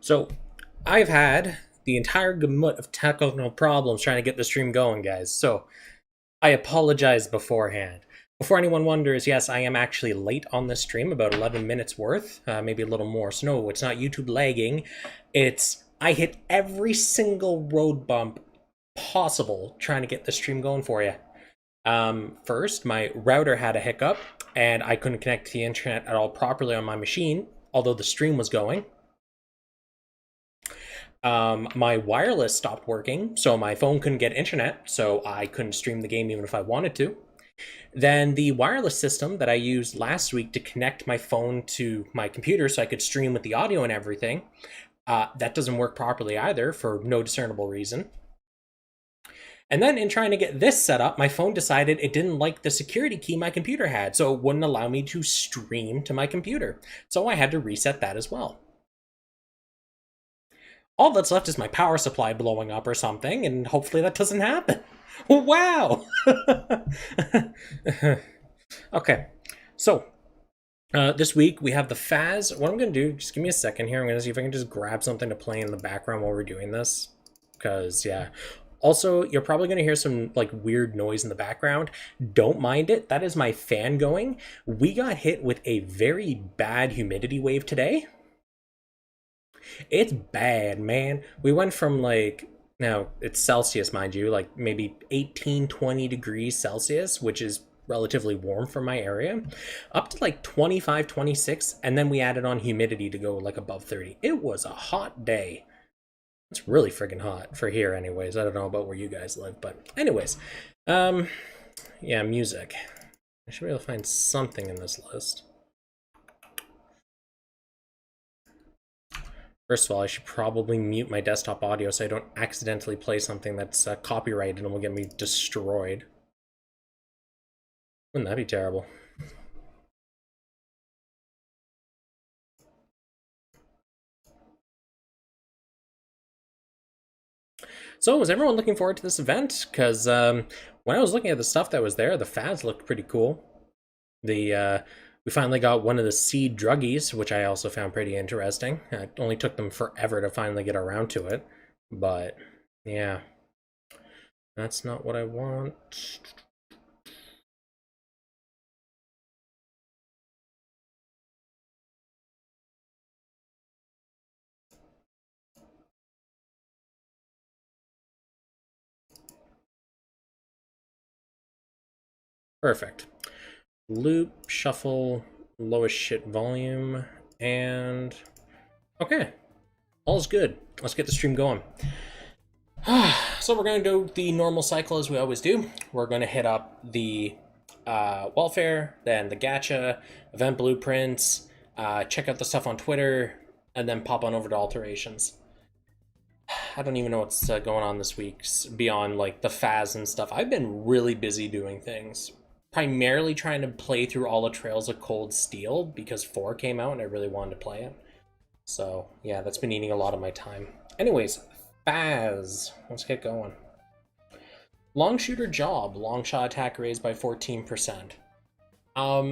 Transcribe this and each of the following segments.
So, I've had the entire gamut of technical problems trying to get the stream going, guys. So, I apologize beforehand. Before anyone wonders, yes, I am actually late on this stream, about 11 minutes worth, maybe a little more. So, no, it's not YouTube lagging. It's I hit every single road bump possible trying to get the stream going for you. First, my router had a hiccup, and I couldn't connect to the internet at all properly on my machine, although the stream was going. My wireless stopped working, so my phone couldn't get internet, so I couldn't stream the game even if I wanted to. Then the wireless system that I used last week to connect my phone to my computer so I could stream with the audio and everything, that doesn't work properly either for no discernible reason. And then in trying to get this set up, my phone decided it didn't like the security key my computer had, so it wouldn't allow me to stream to my computer. So I had to reset that as well. All that's left is my power supply blowing up or something, and hopefully that doesn't happen. Wow! Okay, so this week we have the Faz. What I'm going to do, just give me a second here. I'm going to see if I can just grab something to play in the background while we're doing this. Because, yeah. Also, you're probably going to hear some like weird noise in the background. Don't mind it. That is my fan going. We got hit with a very bad humidity wave today. It's bad, man. We went from like, now it's Celsius, mind you, like maybe 18, 20 degrees Celsius, which is relatively warm for my area, up to like 25, 26, and then we added on humidity to go like above 30. It was a hot day. It's really friggin' hot for here anyways. I don't know about where you guys live, but anyways. Yeah, music. I should be able to find something in this list. First of all, I should probably mute my desktop audio so I don't accidentally play something that's copyrighted and will get me destroyed. Wouldn't that be terrible? So, was everyone looking forward to this event? Because when I was looking at the stuff that was there, the fads looked pretty cool. We finally got one of the seed druggies, which I also found pretty interesting. It only took them forever to finally get around to it, but yeah, that's not what I want. Perfect. Loop, shuffle, lowest shit volume, and okay, all's good. Let's get the stream going. So we're going to do the normal cycle as we always do. We're going to hit up the welfare, then the gacha, event blueprints, check out the stuff on Twitter, and then pop on over to alterations. I don't even know what's going on this week beyond like the Faz and stuff. I've been really busy doing things. Primarily trying to play through all the Trails of Cold Steel because 4 came out and I really wanted to play it. So yeah, that's been eating a lot of my time. Anyways, Faz. Let's get going. Long shooter job. Long shot attack raised by 14%.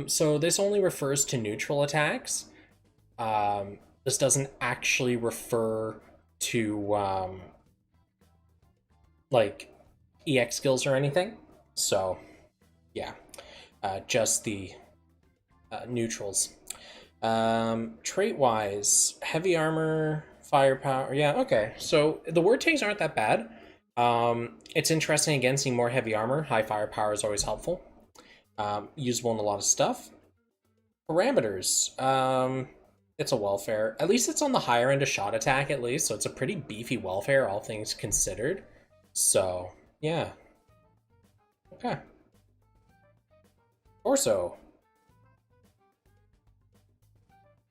So this only refers to neutral attacks. This doesn't actually refer to like EX skills or anything. So yeah, just the neutrals. Trait-wise, heavy armor, firepower. Yeah, okay. So the word tags aren't that bad. It's interesting again seeing more heavy armor. High firepower is always helpful. Usable in a lot of stuff. Parameters. It's a welfare. At least it's on the higher end of shot attack at least, so it's a pretty beefy welfare, all things considered. So, yeah. Okay. Torso.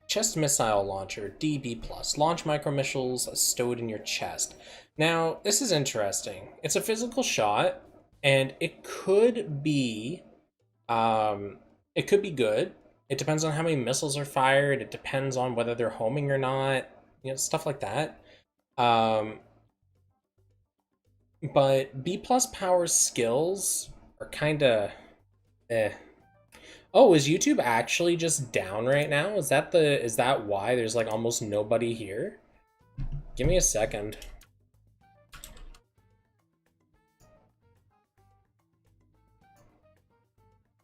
Chest missile launcher, DB+. Launch micro missiles stowed in your chest. Now, this is interesting. It's a physical shot, and it could be good. It depends on how many missiles are fired. It depends on whether they're homing or not. You know, stuff like that. But B+ power skills are kind of eh. Oh, is YouTube actually just down right now? Is that why there's like almost nobody here? Give me a second.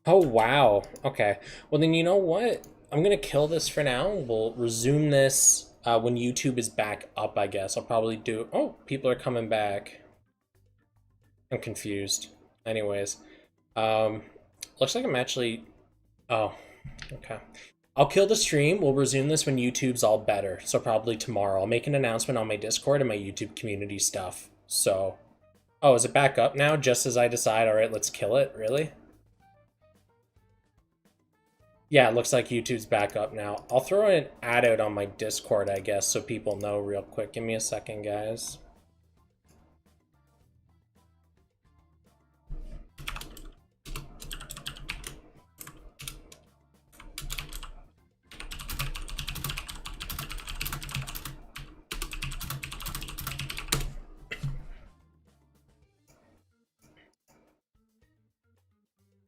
Oh, wow. Okay. Well, then you know what? I'm gonna kill this for now. We'll resume this when YouTube is back up, I guess. I'll probably do... Oh, people are coming back. I'm confused. Anyways. Um, looks like I'm actually... Oh, okay. I'll kill the stream. We'll resume this when YouTube's all better. So probably tomorrow. I'll make an announcement on my Discord and my YouTube community stuff. So... Oh, is it back up now? Just as I decide, alright, let's kill it? Really? Yeah, it looks like YouTube's back up now. I'll throw an ad out on my Discord, I guess, so people know real quick. Give me a second, guys.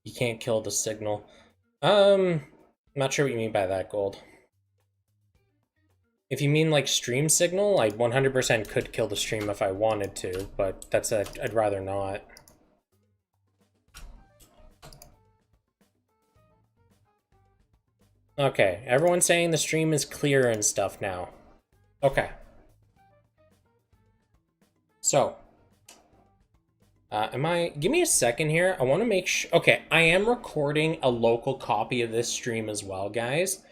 You can't kill the signal. Not sure what you mean by that, Gold. If you mean like stream signal, I 100% could kill the stream if I wanted to, but I'd rather not. Okay, everyone's saying the stream is clear and stuff now. Okay. So, give me a second here. I want to make sure, okay, I am recording a local copy of this stream as well, guys.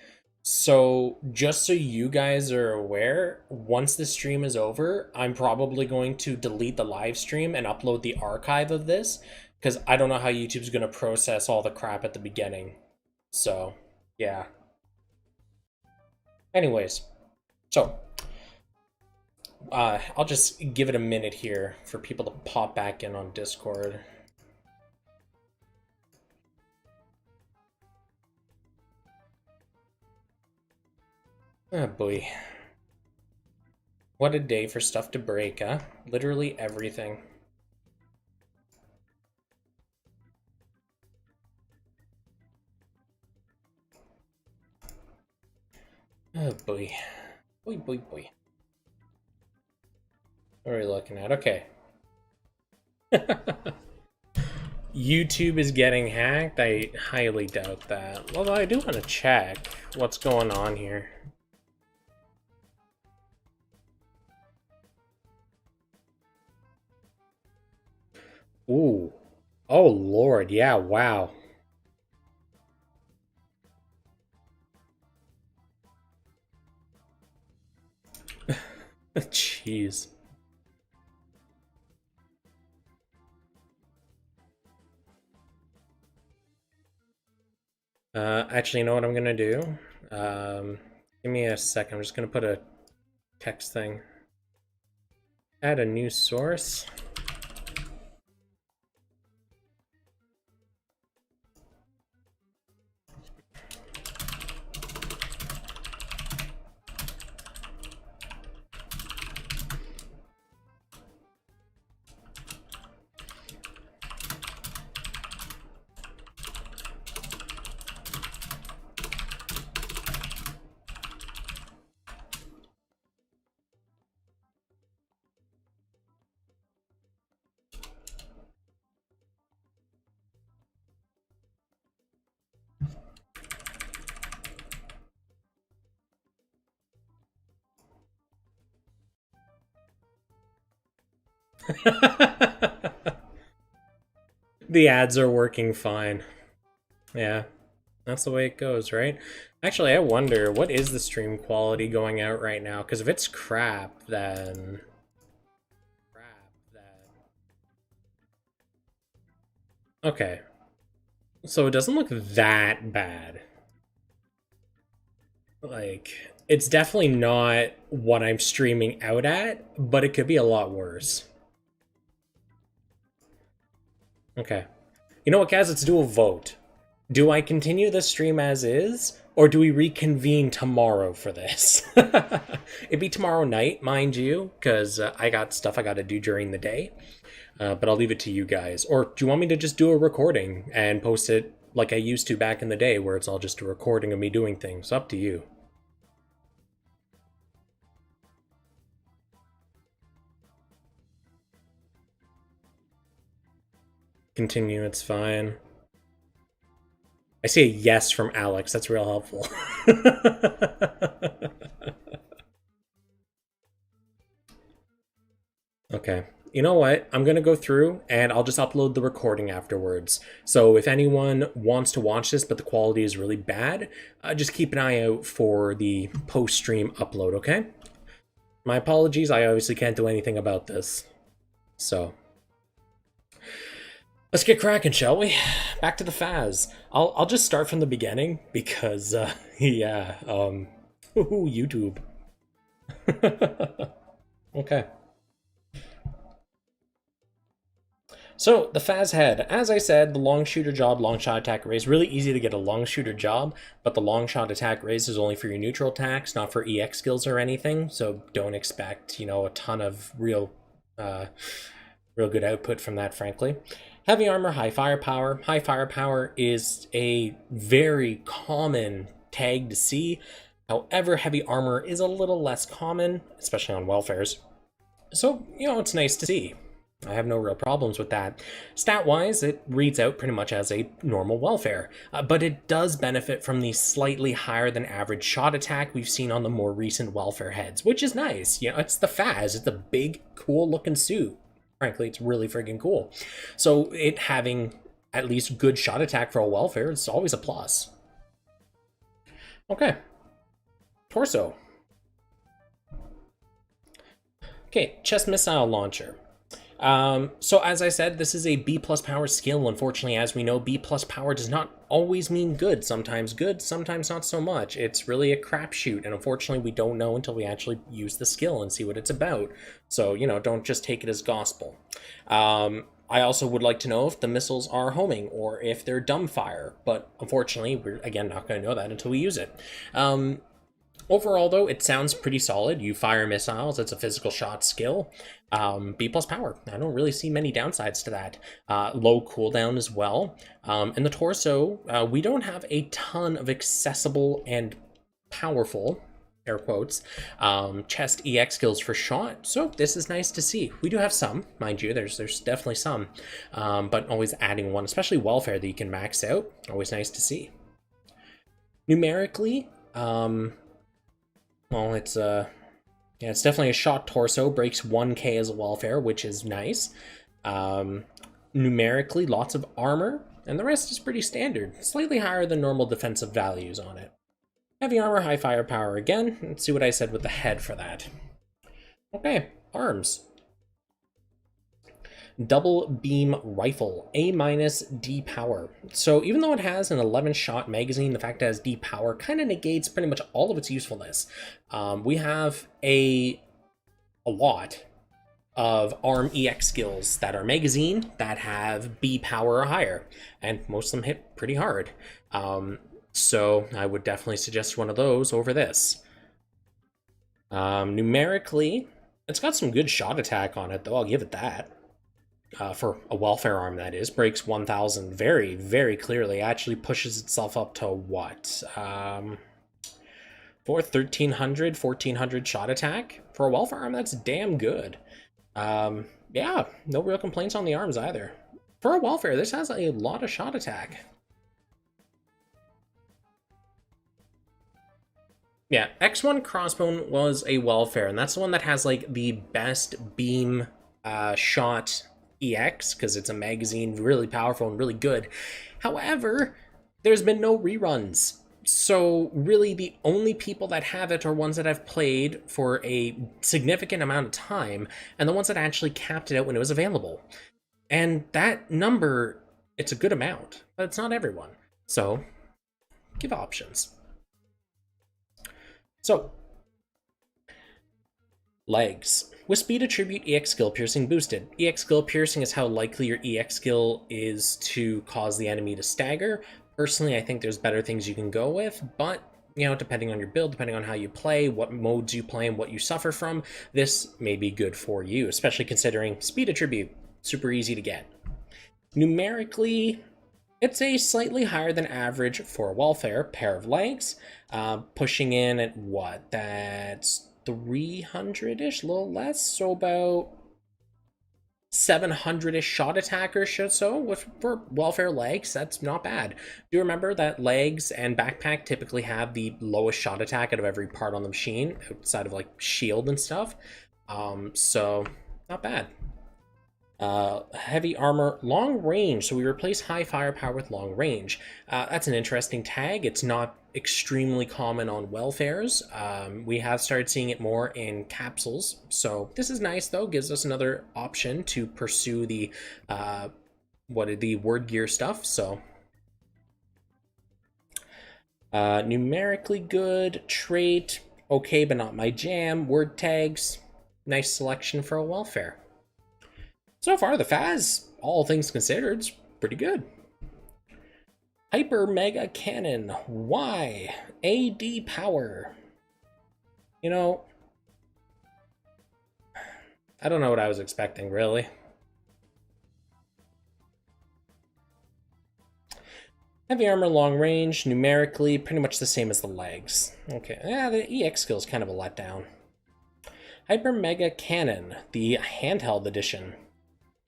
So just so you guys are aware, once the stream is over, I'm probably going to delete the live stream and upload the archive of this, because I don't know how YouTube's going to process all the crap at the beginning. So, yeah. Anyways, so I'll just give it a minute here for people to pop back in on Discord. Oh boy. What a day for stuff to break, huh? Literally everything. Oh boy. Boy, boy, boy. What are we looking at? Okay. YouTube is getting hacked? I highly doubt that. Although I do want to check what's going on here. Ooh. Oh, Lord. Yeah, wow. Jeez. Actually, you know what I'm gonna do? Give me a second. I'm just gonna put a text thing. Add a new source. The ads are working fine. Yeah, that's the way it goes, right? Actually, I wonder, what is the stream quality going out right now? Because if it's crap, then... Okay. So it doesn't look that bad. Like, it's definitely not what I'm streaming out at, but it could be a lot worse. Okay. You know what, guys? Let's do a vote. Do I continue the stream as is, or do we reconvene tomorrow for this? It'd be tomorrow night, mind you, because I got stuff I got to do during the day. But I'll leave it to you guys. Or do you want me to just do a recording and post it like I used to back in the day, where it's all just a recording of me doing things? Up to you. Continue, it's fine. I see a yes from Alex. That's real helpful. Okay. You know what? I'm going to go through and I'll just upload the recording afterwards. So if anyone wants to watch this but the quality is really bad, just keep an eye out for the post-stream upload, okay? My apologies. I obviously can't do anything about this. So let's get cracking, shall we? Back to the Faz. I'll just start from the beginning because, yeah, YouTube. Okay. So, the Faz head. As I said, the long shooter job, long shot attack raise. Really easy to get a long shooter job, but the long shot attack raise is only for your neutral attacks, not for EX skills or anything. So don't expect, a ton of real good output from that, frankly. Heavy armor, high firepower. High firepower is a very common tag to see. However, heavy armor is a little less common, especially on welfares. So, it's nice to see. I have no real problems with that. Stat-wise, it reads out pretty much as a normal welfare, but it does benefit from the slightly higher than average shot attack we've seen on the more recent welfare heads, which is nice. It's the Faz. It's a big, cool-looking suit. Frankly, it's really friggin' cool. So it having at least good shot attack for a welfare is always a plus. Okay. Torso. Okay, chest missile launcher. So as I said, this is a B+ power skill. Unfortunately, as we know, B+ power does not always mean good. Sometimes good, sometimes not so much. It's really a crapshoot, and unfortunately, we don't know until we actually use the skill and see what it's about. So, don't just take it as gospel. I also would like to know if the missiles are homing or if they're dumbfire, but unfortunately, we're, again, not going to know that until we use it. Overall, though, it sounds pretty solid. You fire missiles. It's a physical shot skill. B+ power. I don't really see many downsides to that. Low cooldown as well. In the torso, we don't have a ton of accessible and powerful, air quotes, chest EX skills for shot. So this is nice to see. We do have some, mind you. There's definitely some, but always adding one, especially welfare that you can max out. Always nice to see. Numerically, well, it's definitely a shot torso, breaks 1k as a welfare, which is nice. Numerically, lots of armor, and the rest is pretty standard, slightly higher than normal defensive values on it. Heavy armor, high firepower again. Let's see what I said with the head for that. Okay, arms. Double beam rifle, A- D power. So even though it has an 11-shot magazine, the fact that it has D power kind of negates pretty much all of its usefulness. We have a lot of ARM EX skills that are magazine that have B power or higher, and most of them hit pretty hard. So I would definitely suggest one of those over this. Numerically, it's got some good shot attack on it, though. I'll give it that. For a welfare arm, that is. Breaks 1000 very, very clearly. Actually pushes itself up to what? For 1400 shot attack? For a welfare arm, that's damn good. Yeah, no real complaints on the arms either. For a welfare, this has a lot of shot attack. Yeah, X1 Crossbone was a welfare, and that's the one that has like the best beam shot EX, because it's a magazine, really powerful and really good. However, there's been no reruns. So really the only people that have it are ones that have played for a significant amount of time, and the ones that actually capped it out when it was available. And that number, it's a good amount, but it's not everyone. So give options. So, legs. With speed attribute EX skill piercing boosted. EX skill piercing is how likely your EX skill is to cause the enemy to stagger. Personally, I think there's better things you can go with, but depending on your build, depending on how you play, what modes you play, and what you suffer from, this may be good for you, especially considering speed attribute, super easy to get. Numerically, it's a slightly higher than average for a welfare pair of legs, pushing in at what? That's 300-ish, a little less, so about 700-ish shot attack or so for welfare legs. That's not bad. Do remember that legs and backpack typically have the lowest shot attack out of every part on the machine, outside of like shield and stuff. So not bad. Heavy armor, long range. So we replace high firepower with long range. That's an interesting tag. It's not extremely common on welfares. We have started seeing it more in capsules. So this is nice though. Gives us another option to pursue the the word gear stuff. So numerically good trait. Okay, but not my jam. Word tags. Nice selection for a welfare. So far, the Faz, all things considered, is pretty good. Hyper Mega Cannon. Why? AD power. You know, I don't know what I was expecting, really. Heavy armor, long range, numerically, pretty much the same as the legs. Okay, yeah, the EX skill is kind of a letdown. Hyper Mega Cannon, the handheld edition.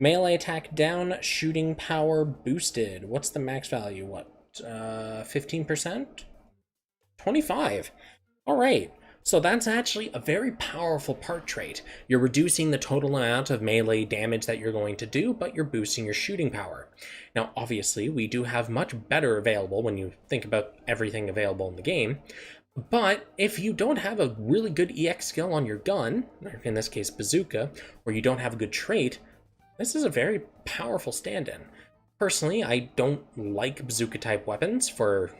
Melee attack down, shooting power boosted. What's the max value? What, 15%? 25. All right. So that's actually a very powerful part trait. You're reducing the total amount of melee damage that you're going to do, but you're boosting your shooting power. Now, obviously, we do have much better available when you think about everything available in the game. But if you don't have a really good EX skill on your gun, or in this case bazooka, or you don't have a good trait, this is a very powerful stand-in. Personally, I don't like bazooka-type weapons for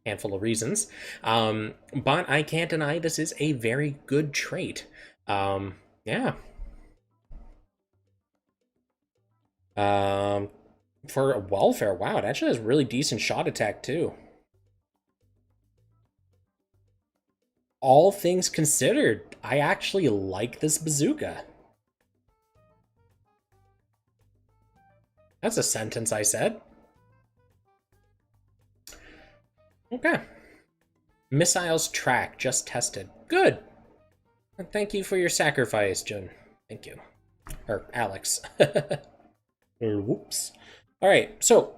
a handful of reasons, but I can't deny this is a very good trait. Yeah. For a welfare, wow, it actually has really decent shot attack, too. All things considered, I actually like this bazooka. That's a sentence I said. Okay. Missiles track, just tested. Good. Thank you for your sacrifice, Jun. Thank you. Or Alex. Whoops. Alright, so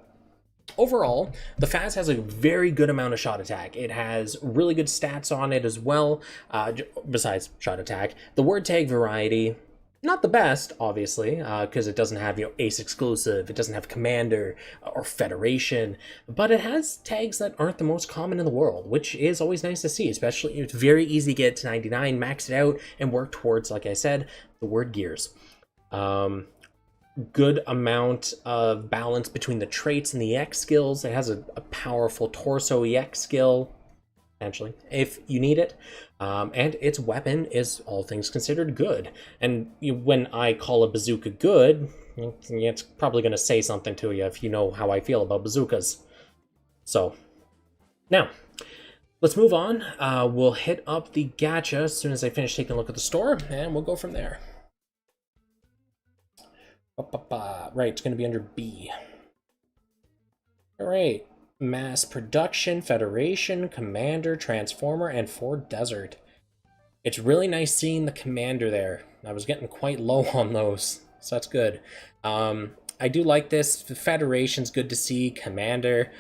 overall, the Faz has a very good amount of shot attack. It has really good stats on it as well, besides shot attack. The word tag variety, not the best, obviously, because it doesn't have, ace exclusive, it doesn't have commander or federation, but it has tags that aren't the most common in the world, which is always nice to see. Especially, it's very easy to get to 99, max it out, and work towards, like I said, the word gears. Good amount of balance between the traits and the EX skills. It has a powerful torso EX skill, actually, if you need it. And its weapon is, all things considered, good. And when I call a bazooka good, it's probably going to say something to you if you know how I feel about bazookas. So, now, let's move on. We'll hit up the gacha as soon as I finish taking a look at the store, and we'll go from there. Right, it's going to be under B. All right. Mass production, federation, commander, transformer, and for desert. It's really nice seeing the commander there. I was getting quite low on those, so that's good. I do like this. Federation's good to see. Commander,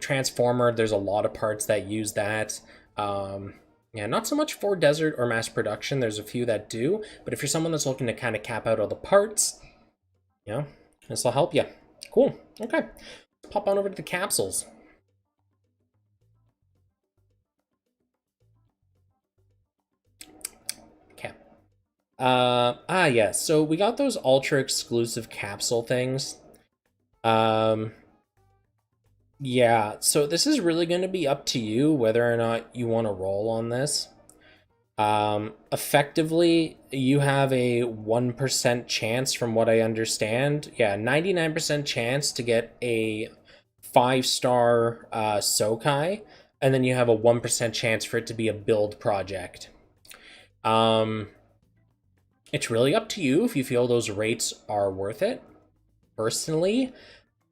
transformer, there's a lot of parts that use that. Yeah, not so much for desert or mass production. There's a few that do, but if you're someone that's looking to kind of cap out all the parts, this will help you. Cool. Okay. Let's pop on over to the capsules. Okay. Yeah. So we got those ultra exclusive capsule things. Yeah. So this is really going to be up to you whether or not you want to roll on this. Effectively, you have a 1% chance, from what I understand. Yeah, 99% chance to get a 5-star Sokai, and then you have a 1% chance for it to be a build project. It's really up to you if you feel those rates are worth it. Personally,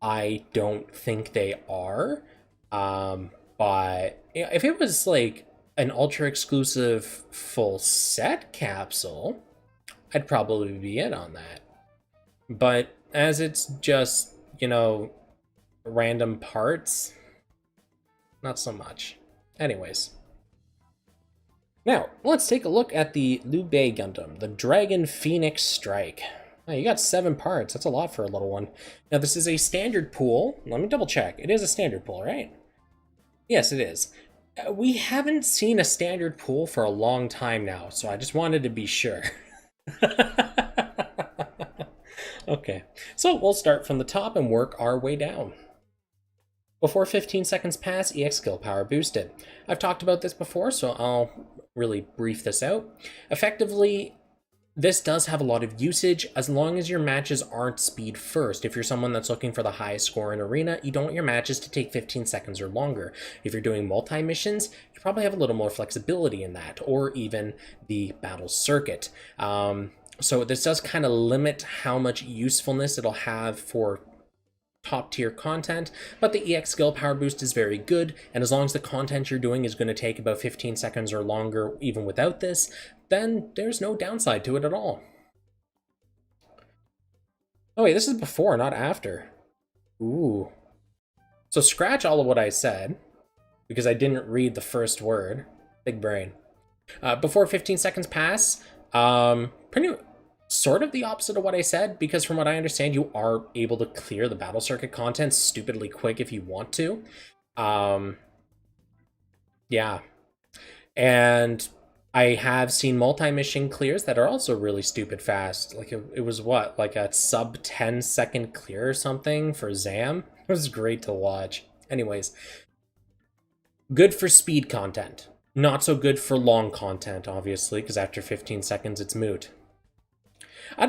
I don't think they are. But if it was like an ultra exclusive full set capsule, I'd probably be in on that. But as it's just, random parts, not so much. Anyways. Now, let's take a look at the Liu Bei Gundam, the Dragon Phoenix Strike. Oh, you got 7 parts. That's a lot for a little one. Now, this is a standard pool. Let me double check. It is a standard pool, right? Yes, it is. We haven't seen a standard pool for a long time now, so I just wanted to be sure. Okay, so we'll start from the top and work our way down. Before 15 seconds pass, EX skill power boosted. I've talked about this before, so I'll really brief this out. Effectively, this does have a lot of usage as long as your matches aren't speed first. If you're someone that's looking for the highest score in arena, you don't want your matches to take 15 seconds or longer. If you're doing multi-missions, you probably have a little more flexibility in that, or even the battle circuit. So this does kind of limit how much usefulness it'll have for top tier content, but the EX skill power boost is very good, and as long as the content you're doing is going to take about 15 seconds or longer even without this, then there's no downside to it at all. Oh wait, this is before, not after. Ooh. So scratch all of what I said, because I didn't read the first word. Big brain. Before 15 seconds pass, pretty sort of the opposite of what I said, because from what I understand, you are able to clear the battle circuit content stupidly quick if you want to. Yeah. And I have seen multi-mission clears that are also really stupid fast. Like it was what, like a sub 10-second clear or something for Xant? It was great to watch. Anyways, good for speed content. Not so good for long content, obviously, because after 15 seconds, it's moot. I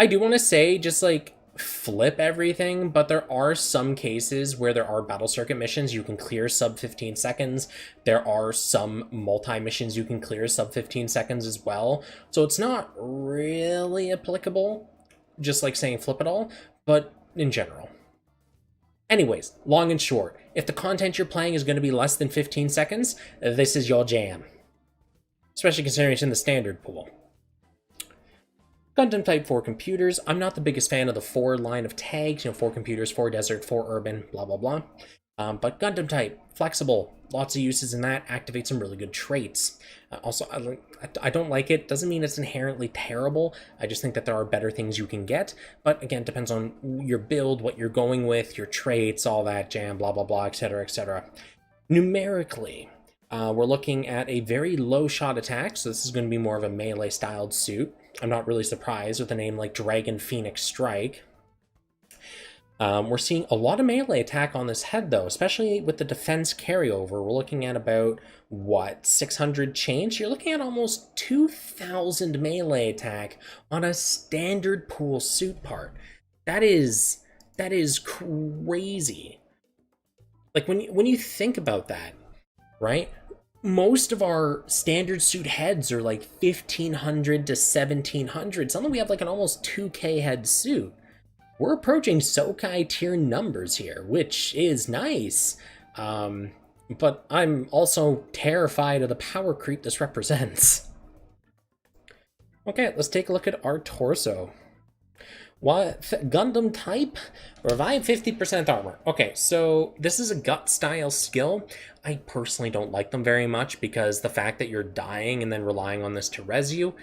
do want to say, just like flip everything, but there are some cases where there are battle circuit missions you can clear sub 15 seconds. There are some multi-missions you can clear sub 15 seconds as well. So it's not really applicable, just like saying flip it all, but in general. Anyways, long and short, if the content you're playing is going to be less than 15 seconds, this is your jam. Especially considering it's in the standard pool. Gundam Type 4 computers. I'm not the biggest fan of the 4 line of tags, 4 computers, 4 desert, 4 urban, blah, blah, blah. But Gundam Type, flexible, lots of uses in that, activates some really good traits. Also, I don't like it. Doesn't mean it's inherently terrible. I just think that there are better things you can get. But again, depends on your build, what you're going with, your traits, all that jam, blah, blah, blah, etc., etc. Numerically, we're looking at a very low shot attack, so this is going to be more of a melee-styled suit. I'm not really surprised with a name like Dragon Phoenix Strike. We're seeing a lot of melee attack on this head, though, especially with the defense carryover. We're looking at about, what, 600 change? You're looking at almost 2,000 melee attack on a standard pool suit part. That is crazy. Like, when you think about that, right? Most of our standard suit heads are like 1,500 to 1,700. Suddenly we have like an almost 2K head suit. We're approaching Sokai tier numbers here, which is nice. But I'm also terrified of the power creep this represents. Okay, let's take a look at our torso. What? Gundam type? Revive 50% armor. Okay, so this is a gut style skill. I personally don't like them very much because the fact that you're dying and then relying on this to res you,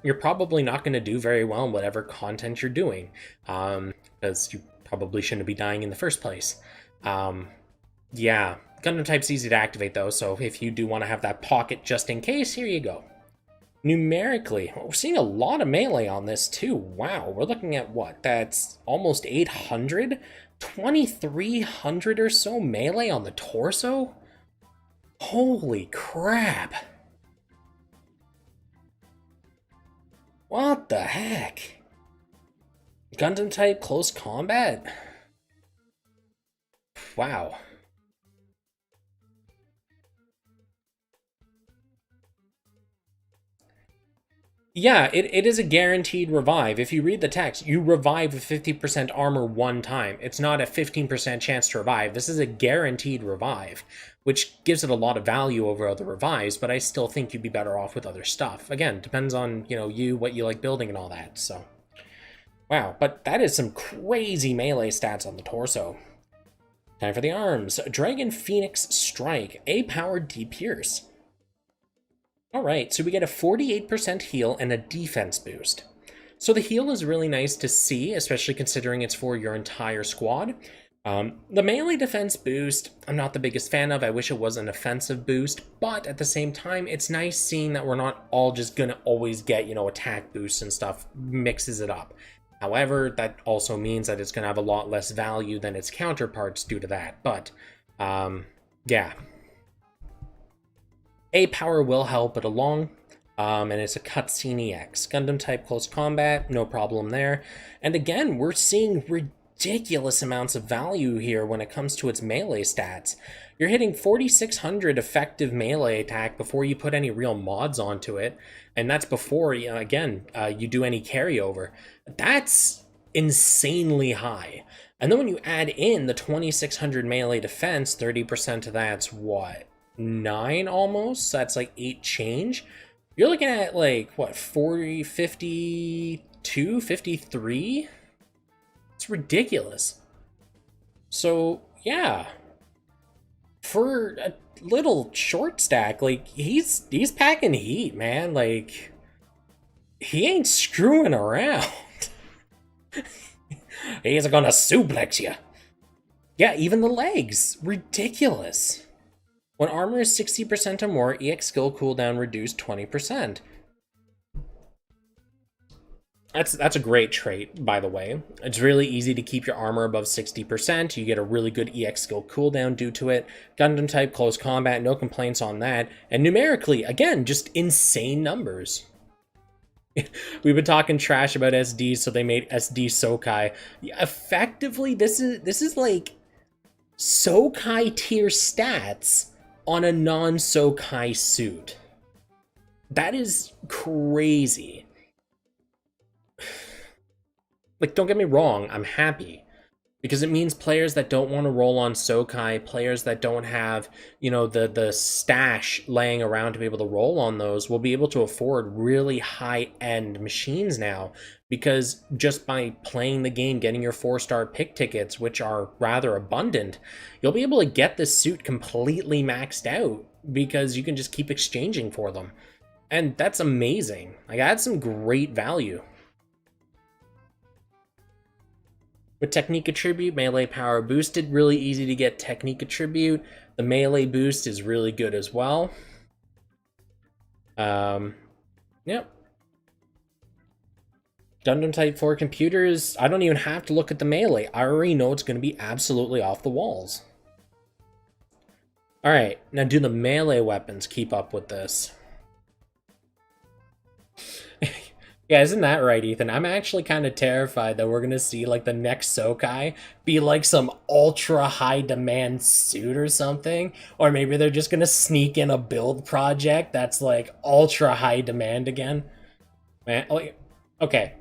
you're probably not going to do very well in whatever content you're doing, because you probably shouldn't be dying in the first place. Yeah, Gundam type's easy to activate though, so if you do want to have that pocket just in case, here you go. Numerically, we're seeing a lot of melee on this too. Wow, we're looking at what? That's almost 800? 2,300 or so melee on the torso? Holy crap. What the heck? Gundam type close combat? Wow. Yeah, it is a guaranteed revive. If you read the text, you revive with 50% armor one time. It's not a 15% chance to revive. This is a guaranteed revive, which gives it a lot of value over other revives, but I still think you'd be better off with other stuff. Again, depends on, you, what you like building and all that, so. Wow, but that is some crazy melee stats on the torso. Time for the arms. Dragon Phoenix Strike, A power D Pierce. Alright, so we get a 48% heal and a defense boost. So the heal is really nice to see, especially considering it's for your entire squad. The melee defense boost, I'm not the biggest fan of. I wish it was an offensive boost, but at the same time, it's nice seeing that we're not all just gonna always get, attack boosts and stuff, mixes it up. However, that also means that it's gonna have a lot less value than its counterparts due to that, but, yeah. A power will help it along, and it's a cutscene EX. Gundam type close combat, no problem there. And again, we're seeing ridiculous amounts of value here when it comes to its melee stats. You're hitting 4,600 effective melee attack before you put any real mods onto it, and that's before, you do any carryover. That's insanely high. And then when you add in the 2,600 melee defense, 30% of that's what? 9 almost, so that's like 8 change. You're looking at like what, 40, 52, 53? It's ridiculous. So yeah, for a little short stack, like he's packing heat, man. Like he ain't screwing around. He's gonna suplex you. Yeah, even the legs, ridiculous. When armor is 60% or more, EX skill cooldown reduced 20%. That's a great trait, by the way. It's really easy to keep your armor above 60%. You get a really good EX skill cooldown due to it. Gundam type, close combat, no complaints on that. And numerically, again, just insane numbers. We've been talking trash about SD, so they made SD Sokai. Effectively, this is like Sokai tier stats on a non-Sokai suit. That is crazy. Like, don't get me wrong, I'm happy. Because it means players that don't want to roll on Sokai, players that don't have, the stash laying around to be able to roll on those, will be able to afford really high-end machines now. Because just by playing the game, getting your 4-star pick tickets, which are rather abundant, you'll be able to get this suit completely maxed out because you can just keep exchanging for them. And that's amazing. Like, that's some great value. With Technique Attribute, melee power boosted, really easy to get Technique Attribute. The melee boost is really good as well. Yep. Gundam Type 4 computers, I don't even have to look at the melee. I already know it's going to be absolutely off the walls. Alright, now do the melee weapons keep up with this? Yeah, isn't that right, Ethan? I'm actually kind of terrified that we're going to see, like, the next Sokai be, like, some ultra high-demand suit or something. Or maybe they're just going to sneak in a build project that's, like, ultra high-demand again. Man, like, okay.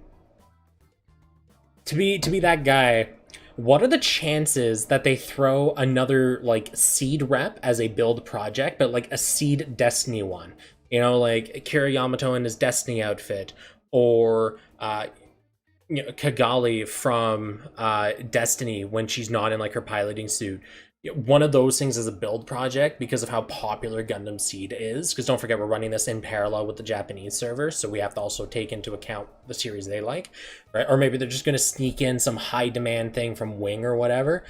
To be that guy, what are the chances that they throw another, like, seed rep as a build project, but, like, a seed Destiny one? Like, Kira Yamato in his Destiny outfit, or Kigali from Destiny when she's not in like her piloting suit. One of those things is a build project because of how popular Gundam Seed is. Because don't forget, we're running this in parallel with the Japanese server, so we have to also take into account the series they like, right? Or maybe they're just going to sneak in some high demand thing from Wing or whatever.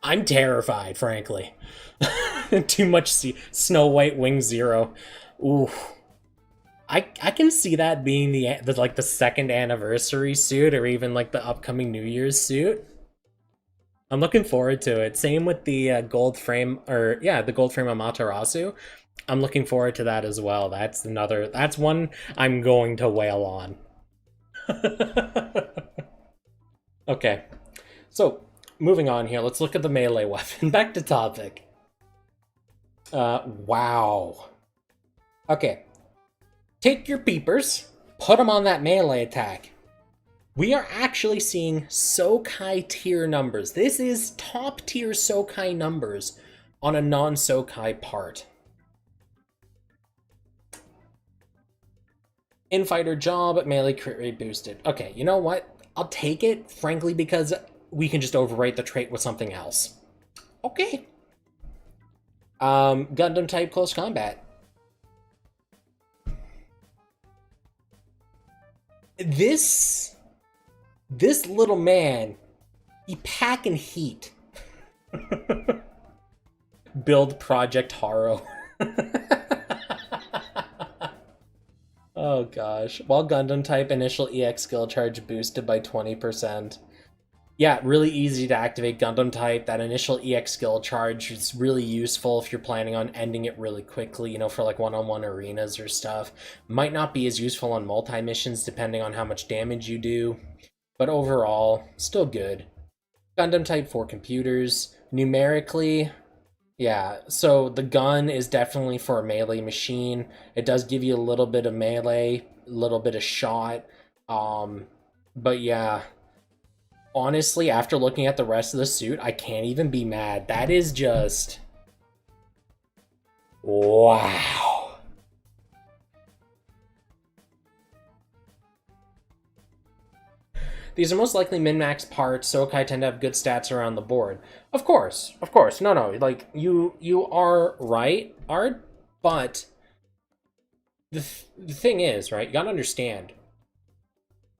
I'm terrified, frankly. Too much Snow White Wing Zero. Ooh. I can see that being the like the second anniversary suit, or even like the upcoming New Year's suit. I'm looking forward to it. Same with the gold frame, the gold frame Amaterasu. I'm looking forward to that as well. That's one I'm going to wail on. Okay, so moving on here, let's look at the melee weapon. Back to topic. Wow. Okay. Take your peepers, put them on that melee attack. We are actually seeing Sokai tier numbers. This is top tier Sokai numbers on a non-Sokai part. Infighter job, melee crit rate boosted. Okay, you know what? I'll take it, frankly, because we can just overwrite the trait with something else. Okay. Gundam type close combat. This little man, he packing heat. Build Project Haro. Oh gosh. While Gundam type initial EX skill charge boosted by 20%. Yeah, really easy to activate Gundam type. That initial EX skill charge is really useful if you're planning on ending it really quickly, you know, for like one-on-one arenas or stuff. Might not be as useful on multi-missions depending on how much damage you do, but overall, still good. Gundam type for computers. Numerically, yeah, so the gun is definitely for a melee machine. It does give you a little bit of melee, a little bit of shot. But yeah, honestly, after looking at the rest of the suit, I can't even be mad. That is just... wow. These are most likely min-max parts. Sokai tend to have good stats around the board. Of course. No, like, you are right, Art, but the thing is, right, you gotta understand,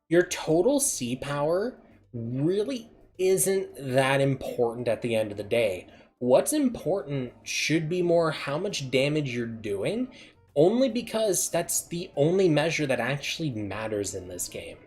your total C power really isn't that important at the end of the day. What's important should be more how much damage you're doing, only because that's the only measure that actually matters in this game.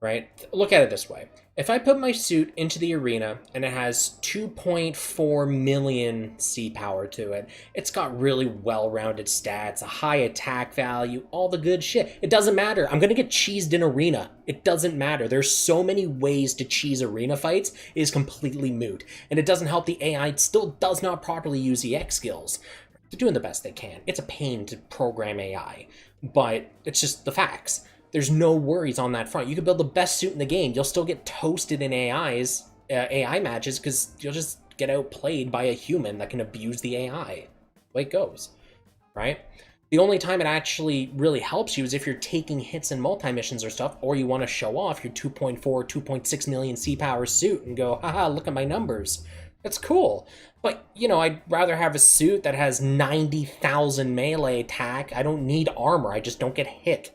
Right? Look at it this way. If I put my suit into the arena and it has 2.4 million C power to it, it's got really well-rounded stats, a high attack value, all the good shit. It doesn't matter. I'm going to get cheesed in arena. It doesn't matter. There's so many ways to cheese arena fights. It is completely moot. And it doesn't help the AI. It still does not properly use EX skills. They're doing the best they can. It's a pain to program AI, but it's just the facts. There's no worries on that front. You can build the best suit in the game. You'll still get toasted in AI matches because you'll just get outplayed by a human that can abuse the AI. The way it goes, right? The only time it actually really helps you is if you're taking hits in multi-missions or stuff, or you want to show off your 2.4, 2.6 million C-power suit and go, haha, look at my numbers. That's cool. But, you know, I'd rather have a suit that has 90,000 melee attack. I don't need armor. I just don't get hit.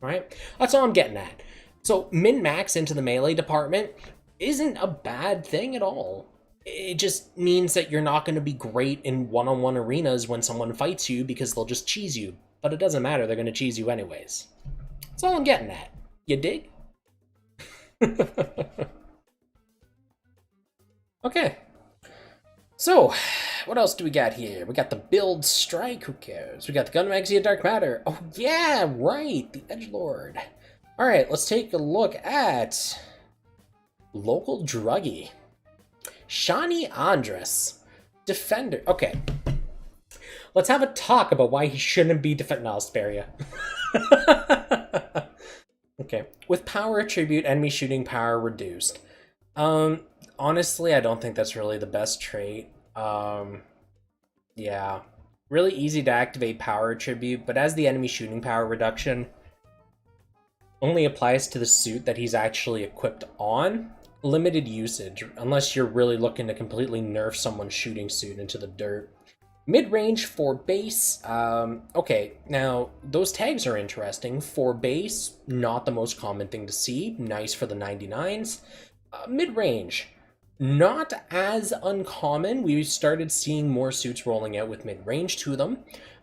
Right? That's all I'm getting at. So min-max into the melee department isn't a bad thing at all. It just means that you're not going to be great in one-on-one arenas when someone fights you because they'll just cheese you. But it doesn't matter, they're going to cheese you anyways. That's all I'm getting at. You dig? Okay. So, what else do we got here? We got the Build Strike, who cares? We got the Gun Magazine Dark Matter. Oh yeah, right, the Edgelord. Alright, let's take a look at Local Druggy. Shani Andres. Defender. Okay. Let's have a talk about why he shouldn't be defend. No, I'll spare you. Okay. With power attribute, enemy shooting power reduced. Honestly, I don't think that's really the best trait. Yeah. Really easy to activate power attribute, but as the enemy shooting power reduction only applies to the suit that he's actually equipped on, limited usage, unless you're really looking to completely nerf someone's shooting suit into the dirt. Mid-range for base, okay, now those tags are interesting. For base, not the most common thing to see, nice for the 99s. Mid-range, not as uncommon. We started seeing more suits rolling out with mid-range to them,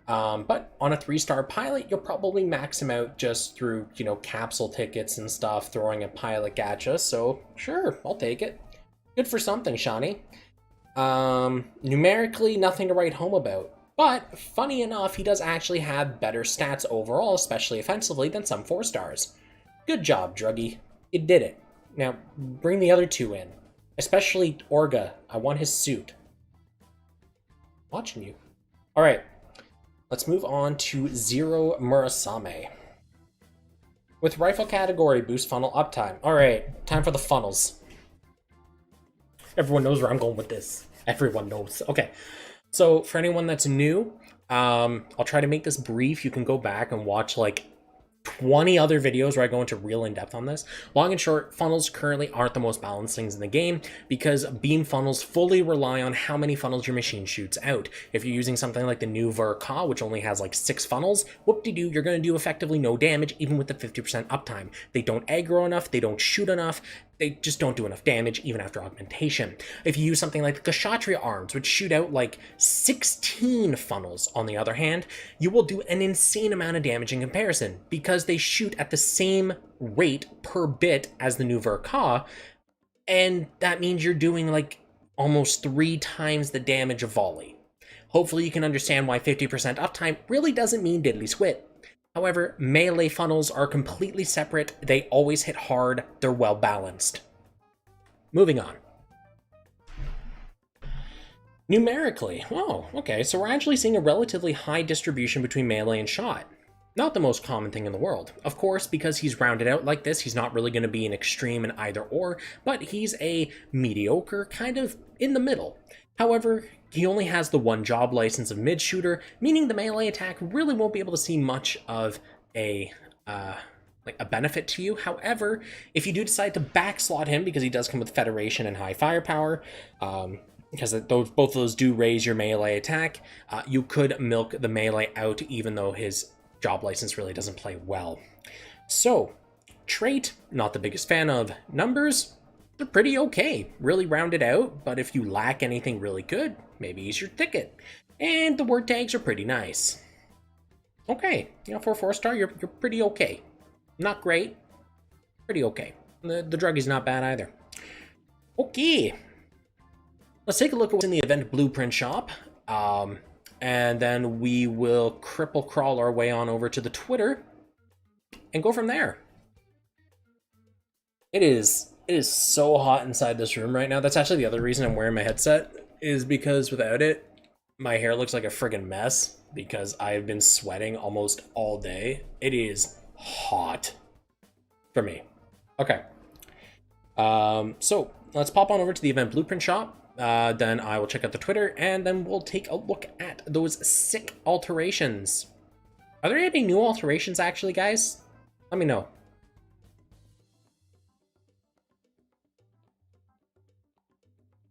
but on a 3-star pilot, you'll probably max them out just through, you know, capsule tickets and stuff, throwing a pilot gacha, so sure, I'll take it. Good for something, Shani. Numerically, nothing to write home about, but funny enough, he does actually have better stats overall, especially offensively, than some 4-stars. Good job, Druggy. You did it. Now, bring the other two in. Especially Orga. I want his suit. Watching you. Alright. Let's move on to Zero Murasame. With rifle category, boost funnel uptime. Alright, time for the funnels. Everyone knows where I'm going with this. Everyone knows. Okay. So, for anyone that's new, I'll try to make this brief. You can go back and watch like 20 other videos where I go into real in-depth on this. Long and short, funnels currently aren't the most balanced things in the game because beam funnels fully rely on how many funnels your machine shoots out. If you're using something like the new Verka, which only has like 6 funnels, whoop-de-doo, you're going to do effectively no damage even with the 50% uptime. They don't aggro enough, they don't shoot enough, they just don't do enough damage even after augmentation. If you use something like the Kshatriya arms, which shoot out like 16 funnels on the other hand, you will do an insane amount of damage in comparison because they shoot at the same rate per bit as the new Verka, and that means you're doing like almost 3 times the damage of volley. Hopefully you can understand why 50% uptime really doesn't mean diddly squat. However, melee funnels are completely separate, they always hit hard, they're well balanced. Moving on. Numerically, oh, okay, so we're actually seeing a relatively high distribution between melee and shot. Not the most common thing in the world. Of course, because he's rounded out like this, he's not really going to be an extreme in either or, but he's a mediocre, kind of in the middle. However, he only has the 1 job license of mid-shooter, meaning the melee attack really won't be able to see much of a benefit to you. However, if you do decide to backslot him, because he does come with Federation and high firepower, because both of those do raise your melee attack, you could milk the melee out even though his job license really doesn't play well. So, trait, not the biggest fan of. Numbers, they're pretty okay, really rounded out, but if you lack anything really good, maybe he's your ticket. And the word tags are pretty nice. Okay, you know, for a 4-star, you're pretty okay. Not great, pretty okay. The druggy's not bad either. Okay, let's take a look at what's in the event blueprint shop. And then we will cripple crawl our way on over to the Twitter and go from there. It is so hot inside this room right now. That's actually the other reason I'm wearing my headset, is because without it, my hair looks like a friggin' mess because I've been sweating almost all day. It is hot for me. Okay. So let's pop on over to the event blueprint shop. Then I will check out the Twitter, and then we'll take a look at those sick alterations. Are there any new alterations, actually, guys? Let me know.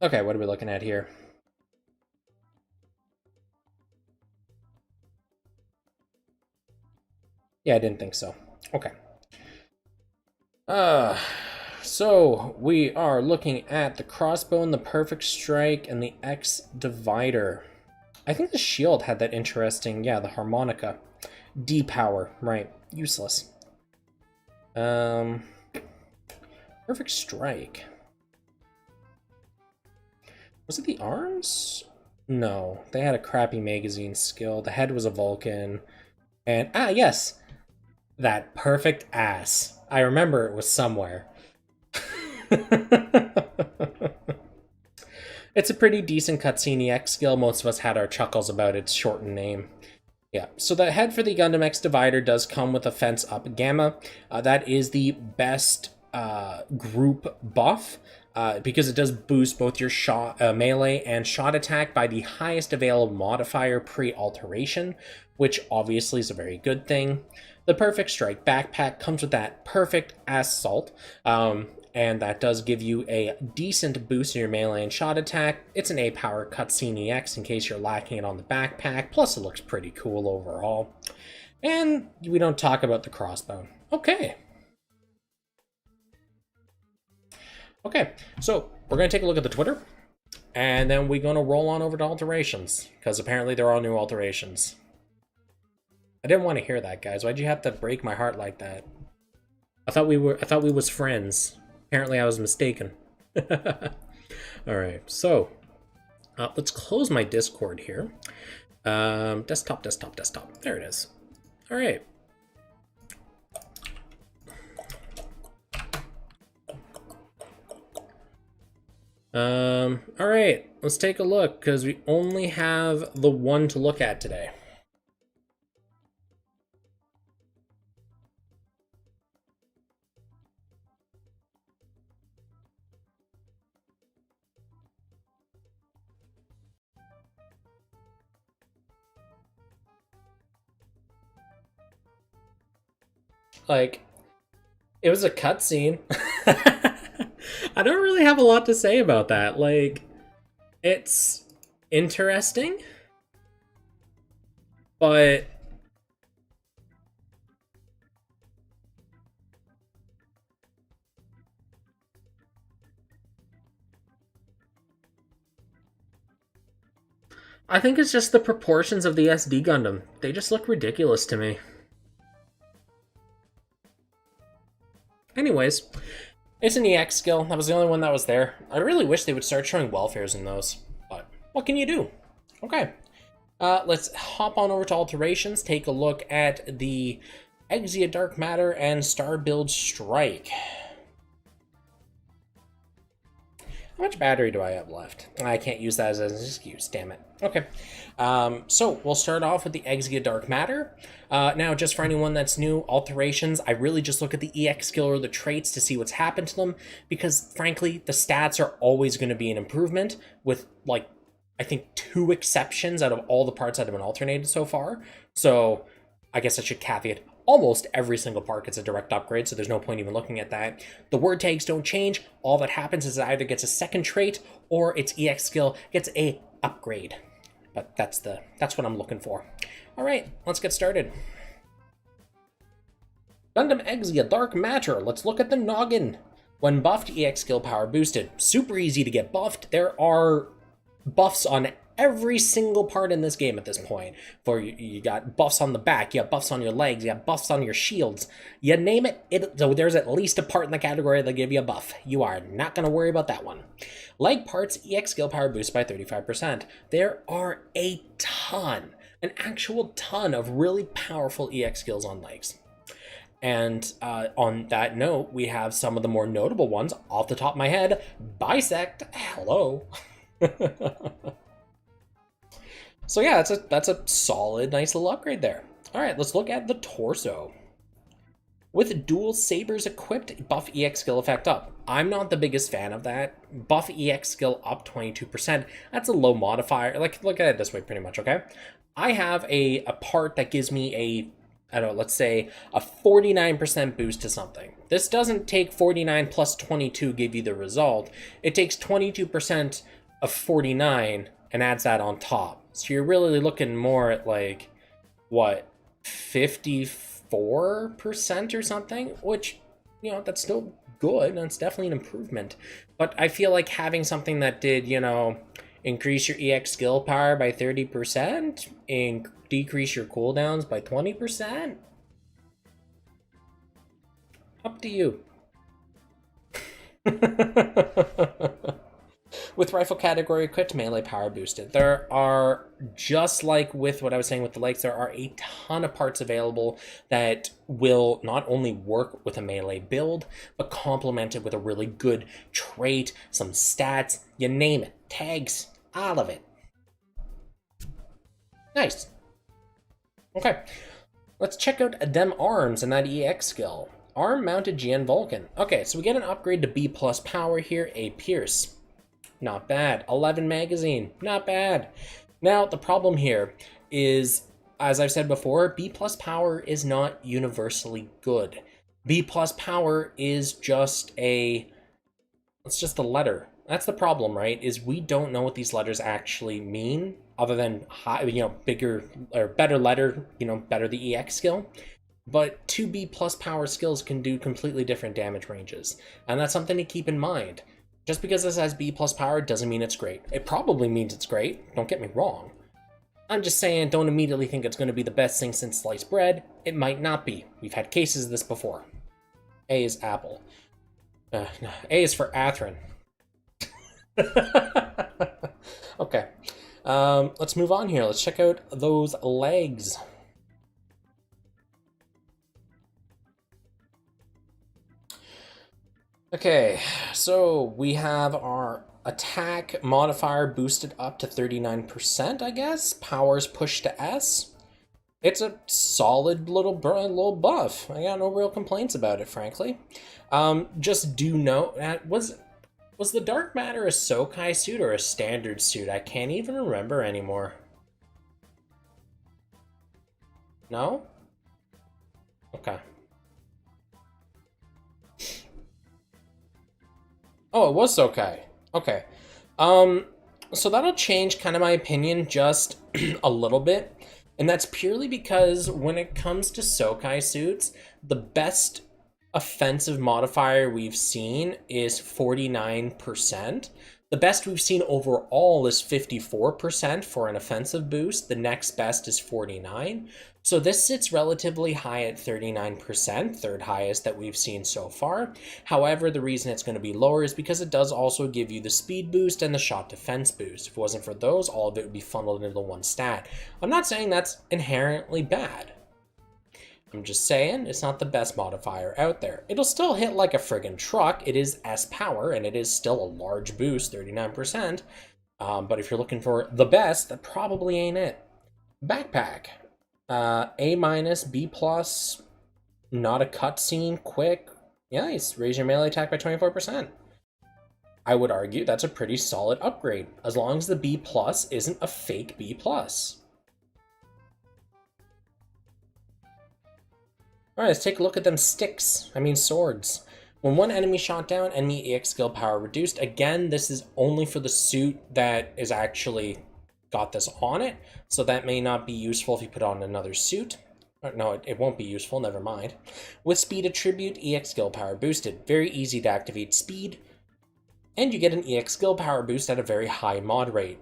Okay, what are we looking at here? Yeah, I didn't think so. Okay. So we are looking at the crossbow, the perfect strike, and the X divider. I think the shield had that interesting, yeah, the harmonica. D-power, right, useless. Perfect strike. Was it the arms? No, they had a crappy magazine skill. The head was a Vulcan. And, yes, that perfect ass. I remember it was somewhere. It's a pretty decent cutscene X skill. Most of us had our chuckles about its shortened name. Yeah, so the head for the Gundam X Divider does come with a Fence Up Gamma. That is the best group buff because it does boost both your shot, melee and shot attack by the highest available modifier pre-alteration, which obviously is a very good thing. The Perfect Strike backpack comes with that perfect assault, and that does give you a decent boost in your melee and shot attack. It's an A-power cutscene EX in case you're lacking it on the backpack, plus it looks pretty cool overall. And we don't talk about the crossbow. Okay. Okay, so we're going to take a look at the Twitter, and then we're going to roll on over to alterations, because apparently there are new alterations. I didn't want to hear that, guys. Why'd you have to break my heart like that? I thought we was friends. Apparently I was mistaken. Alright, so let's close my Discord here. Desktop. There it is. Alright. Alright, let's take a look, because we only have the one to look at today. Like, it was a cutscene. I don't really have a lot to say about that. Like, it's interesting, but I think it's just the proportions of the SD Gundam. They just look ridiculous to me. Anyways, it's an EX skill. That was the only one that was there. I really wish they would start showing welfares in those, but what can you do? Okay, let's hop on over to alterations, take a look at the Exia Dark Matter and Star Build Strike. How much battery do I have left? I can't use that as an excuse, damn it. Okay, so we'll start off with the Exia Dark Matter. Now, just for anyone that's new, alterations, I really just look at the EX skill or the traits to see what's happened to them, because frankly, the stats are always going to be an improvement, with, like, I think 2 exceptions out of all the parts that have been alternated so far. So I guess I should caveat, almost every single part gets a direct upgrade, so there's no point even looking at that. The word tags don't change. All that happens is it either gets a second trait or its EX skill gets a upgrade. But that's what I'm looking for. All right, let's get started. Gundam Exia Dark Matter. Let's look at the noggin. When buffed, EX skill power boosted. Super easy to get buffed. There are buffs on every single part in this game at this point. For you got buffs on the back, you got buffs on your legs, you got buffs on your shields. You name it, so there's at least a part in the category that give you a buff. You are not going to worry about that one. Leg parts, EX skill power boost by 35%. There are a ton, an actual ton of really powerful EX skills on legs. And on that note, we have some of the more notable ones off the top of my head. Bisect, hello. So yeah, that's a solid, nice little upgrade there. All right, let's look at the torso. With dual sabers equipped, buff EX skill effect up. I'm not the biggest fan of that. Buff EX skill up 22%. That's a low modifier. Like, look at it this way, pretty much, okay? I have a part that gives me a, I don't know, let's say a 49% boost to something. This doesn't take 49 plus 22 give you the result. It takes 22% of 49 and adds that on top. So you're really looking more at, like, what, 54% or something? Which, you know, that's still good. That's definitely an improvement. But I feel like having something that did, you know, increase your EX skill power by 30% and decrease your cooldowns by 20%? Up to you. With rifle category equipped, melee power boosted. There are, just like with what I was saying with the legs, there are a ton of parts available that will not only work with a melee build, but complement it with a really good trait, some stats, you name it, tags, all of it. Nice. Okay, let's check out them arms and that EX skill. Arm mounted GN Vulcan. Okay, so we get an upgrade to B+ power here, a Pierce. Not bad. 11 magazine. Not bad. Now, the problem here is, as I've said before, B+ power is not universally good. B+ power is just it's just a letter. That's the problem, right? Is we don't know what these letters actually mean, other than high, you know, bigger or better letter, you know, better the EX skill. But 2 B+ power skills can do completely different damage ranges, and that's something to keep in mind. Just because this has B+ power doesn't mean it's great. It probably means it's great, don't get me wrong. I'm just saying, don't immediately think it's going to be the best thing since sliced bread. It might not be. We've had cases of this before. A is apple. No, A is for Atherin. Okay. Let's move on here. Let's check out those legs. Okay, so we have our attack modifier boosted up to 39%, I guess. Powers pushed to S. It's a solid little buff. I got no real complaints about it, frankly. Just do note, was the Dark Matter a Sokai suit or a standard suit? I can't even remember anymore. No? Okay. Oh, it was Sokai. Okay. So that'll change kind of my opinion just a little bit. And that's purely because when it comes to Sokai suits, the best offensive modifier we've seen is 49%. The best we've seen overall is 54% for an offensive boost. The next best is 49. So this sits relatively high at 39%, third highest that we've seen so far. However, the reason it's going to be lower is because it does also give you the speed boost and the shot defense boost. If it wasn't for those, all of it would be funneled into the one stat. I'm not saying that's inherently bad. I'm just saying it's not the best modifier out there. It'll still hit like a friggin' truck. It is S power, and it is still a large boost, 39%. But if you're looking for the best, that probably ain't it. Backpack. A minus, B plus, not a cutscene, quick. Nice, raise your melee attack by 24%. I would argue that's a pretty solid upgrade, as long as the B plus isn't a fake B plus. Alright, let's take a look at them sticks. I mean swords. When one enemy shot down, enemy EX skill power reduced. Again, this is only for the suit that is actually got this on it, so that may not be useful if you put on another suit. No, it won't be useful, never mind. With speed attribute, EX skill power boosted. Very easy to activate speed, and you get an EX skill power boost at a very high mod rate.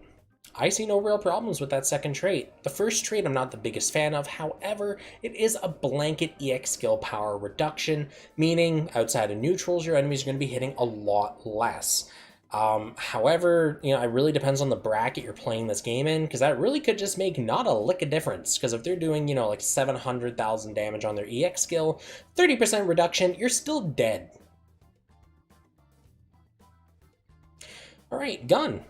I see no real problems with that second trait. The first trait I'm not the biggest fan of, however, it is a blanket EX skill power reduction, meaning outside of neutrals, your enemies are going to be hitting a lot less. However, you know, it really depends on the bracket you're playing this game in, because that really could just make not a lick of difference, because if they're doing, you know, like 700,000 damage on their EX skill, 30% reduction, you're still dead. Alright, gun.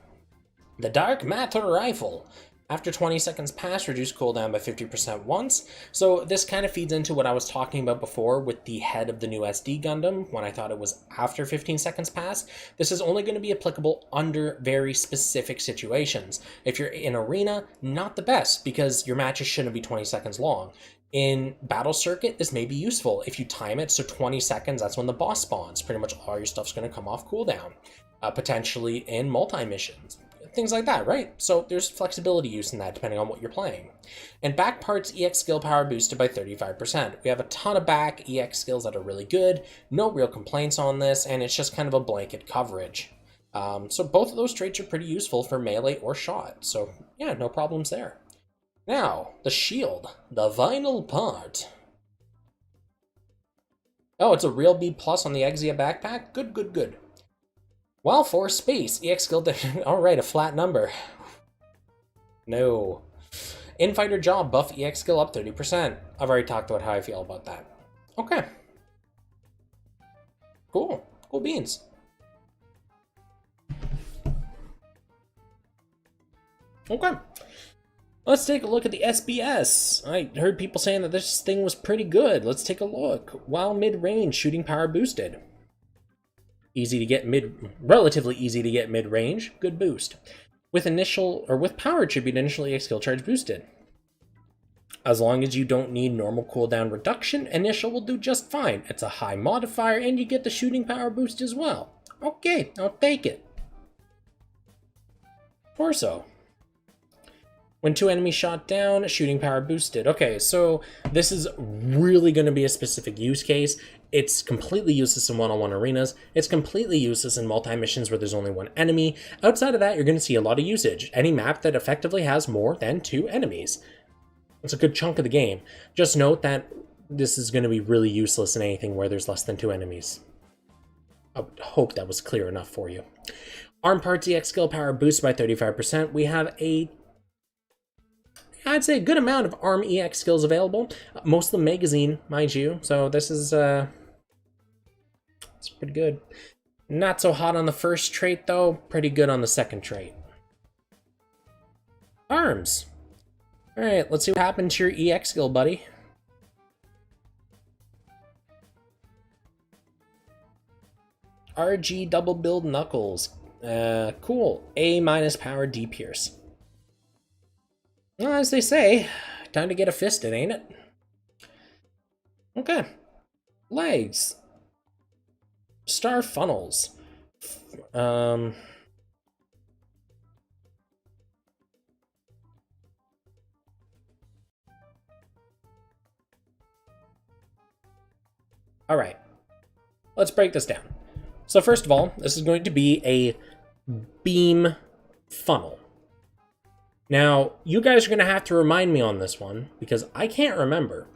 The Dark Matter Rifle. After 20 seconds pass, reduce cooldown by 50% once. So this kind of feeds into what I was talking about before with the head of the new SD Gundam, when I thought it was after 15 seconds pass. This is only going to be applicable under very specific situations. If you're in arena, not the best, because your matches shouldn't be 20 seconds long. In Battle Circuit, this may be useful. If you time it, so 20 seconds, that's when the boss spawns. Pretty much all your stuff's going to come off cooldown. Potentially in multi-missions. Things like that, right? So there's flexibility use in that depending on what you're playing. And back parts EX skill power boosted by 35%. We have a ton of back EX skills that are really good, no real complaints on this, and it's just kind of a blanket coverage. So both of those traits are pretty useful for melee or shot, so yeah, no problems there. Now, the shield, the vinyl part. Oh, it's a real B plus on the Exia backpack? Good, good, good. Well, for space, EX skill, alright, a flat number. No. Infighter job, buff EX skill up 30%. I've already talked about how I feel about that. Okay. Cool. Cool beans. Okay. Let's take a look at the SBS. I heard people saying that this thing was pretty good. Let's take a look. While mid-range, shooting power boosted. Easy to get relatively easy to get mid-range, good boost. With power attribute, initial EX skill charge boosted. As long as you don't need normal cooldown reduction, initial will do just fine. It's a high modifier, and you get the shooting power boost as well. Okay, I'll take it. Torso. When two enemies shot down, shooting power boosted. Okay, so this is really going to be a specific use case. It's completely useless in one-on-one arenas. It's completely useless in multi-missions where there's only one enemy. Outside of that, you're going to see a lot of usage. Any map that effectively has more than two enemies. It's a good chunk of the game. Just note that this is going to be really useless in anything where there's less than two enemies. I hope that was clear enough for you. Arm parts EX skill power boosted by 35%. We have I'd say a good amount of ARM EX skills available. Most of them magazine, mind you. So this is it's pretty good. Not so hot on the first trait though. Pretty good on the second trait. Arms. All right, let's see what happened to your EX skill, buddy. RG double build knuckles. Cool. A minus power D pierce. Well, as they say, time to get a fisted, ain't it? Okay. Legs. Star funnels. All right, let's break this down. So first of all, this is going to be a beam funnel. Now, you guys are going to have to remind me on this one, because I can't remember.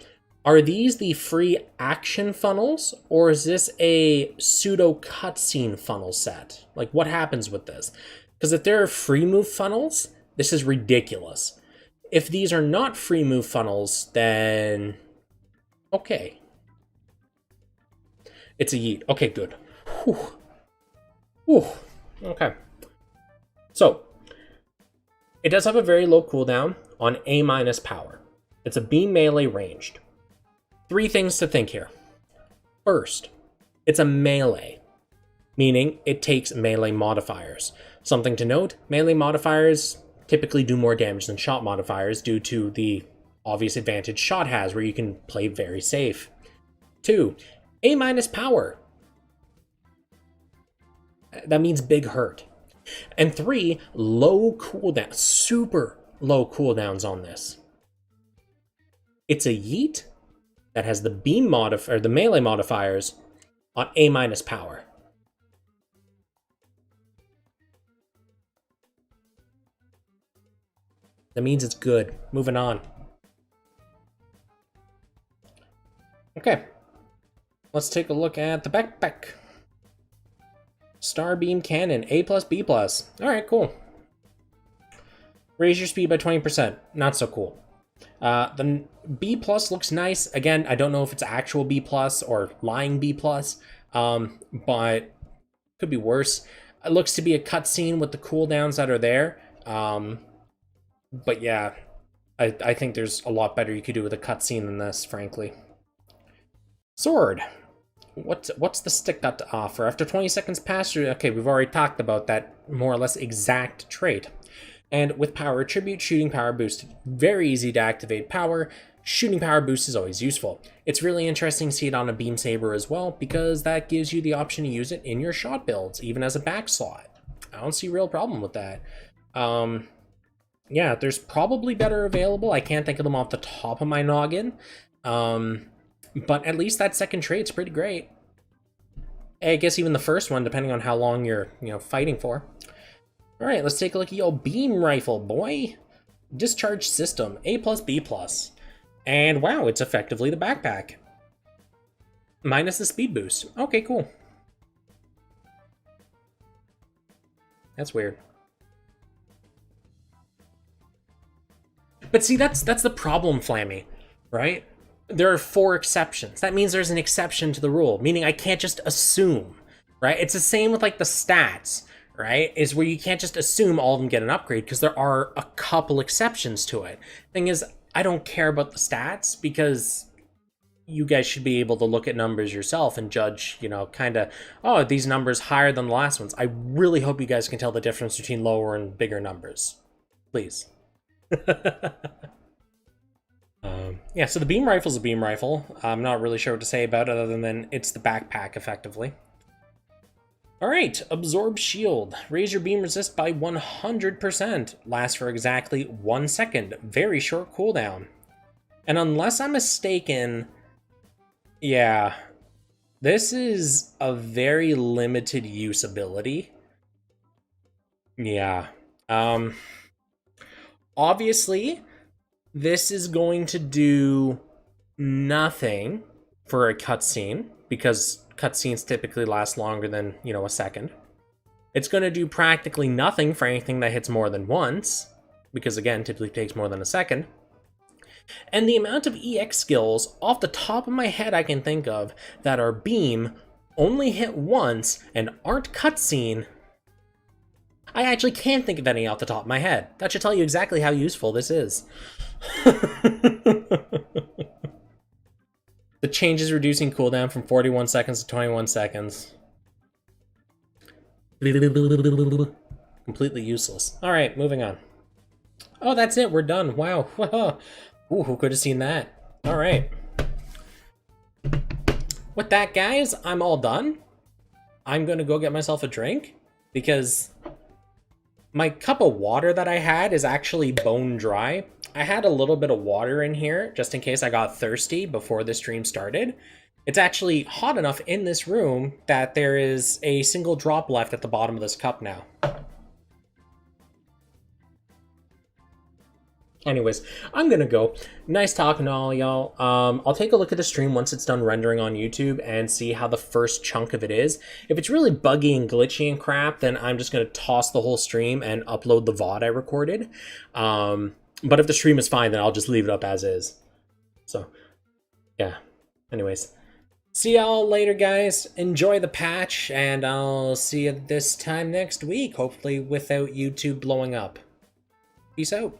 Are these the free action funnels, or is this a pseudo cutscene funnel set? Like, what happens with this? Because if there are free move funnels, this is ridiculous. If these are not free move funnels, then... okay. It's a yeet. Okay, good. Whew. Whew. Okay. So, it does have a very low cooldown on A- power. It's a beam melee ranged. 3 things to think here. First, it's a melee, meaning it takes melee modifiers. Something to note, melee modifiers typically do more damage than shot modifiers due to the obvious advantage shot has where you can play very safe. 2, A- power. That means big hurt. And 3, low cooldown, super low cooldowns on this. It's a yeet that has the beam modifier, the melee modifiers on A- power. That means it's good. Moving on. Okay. Let's take a look at the backpack. Starbeam Cannon, A+, B+. Alright, cool. Raise your speed by 20%. Not so cool. The B+ looks nice. Again, I don't know if it's actual B+ or lying B+, but could be worse. It looks to be a cutscene with the cooldowns that are there. But yeah, I think there's a lot better you could do with a cutscene than this, frankly. Sword. What's the stick got to offer? After 20 seconds pass through, okay, we've already talked about that more or less exact trait. And with power attribute, shooting power boost. Very easy to activate power. Shooting power boost is always useful. It's really interesting to see it on a beam saber as well, because that gives you the option to use it in your shot builds, even as a back slot. I don't see a real problem with that. Yeah, there's probably better available. I can't think of them off the top of my noggin. But at least that second trait's pretty great. I guess even the first one, depending on how long you're, fighting for. All right, let's take a look at your beam rifle, boy. Discharge system, A+, B+. And wow, it's effectively the backpack. Minus the speed boost. Okay, cool. That's weird. But see, that's the problem, Flammy, right? There are 4 exceptions. That means there's an exception to the rule, meaning I can't just assume, right? It's the same with like the stats, right? Is where you can't just assume all of them get an upgrade because there are a couple exceptions to it. Thing is, I don't care about the stats because you guys should be able to look at numbers yourself and judge, kind of, oh, these numbers higher than the last ones. I really hope you guys can tell the difference between lower and bigger numbers. Please. Yeah, so the beam rifle's a beam rifle. I'm not really sure what to say about it other than it's the backpack, effectively. Alright, Absorb Shield. Raise your beam resist by 100%. Lasts for exactly 1 second. Very short cooldown. And unless I'm mistaken, yeah, this is a very limited use ability. Yeah. Obviously, this is going to do nothing for a cutscene, because cutscenes typically last longer than, a second. It's going to do practically nothing for anything that hits more than once, because again, typically takes more than a second. And the amount of EX skills, off the top of my head I can think of, that are beam, only hit once, and aren't cutscene, I actually can't think of any off the top of my head. That should tell you exactly how useful this is. The changes reducing cooldown from 41 seconds to 21 seconds. Completely useless. Alright, moving on. Oh, that's it. We're done. Wow. Ooh, who could have seen that? Alright. With that, guys, I'm all done. I'm gonna go get myself a drink. because my cup of water that I had is actually bone dry. I had a little bit of water in here just in case I got thirsty before the stream started. It's actually hot enough in this room that there is a single drop left at the bottom of this cup now. Anyways, I'm gonna go. Nice talking to all y'all. I'll take a look at the stream once it's done rendering on YouTube and see how the first chunk of it is. If it's really buggy and glitchy and crap, then I'm just gonna toss the whole stream and upload the VOD I recorded. But if the stream is fine, then I'll just leave it up as is. So, yeah. Anyways, see y'all later, guys. Enjoy the patch, and I'll see you this time next week, hopefully without YouTube blowing up. Peace out.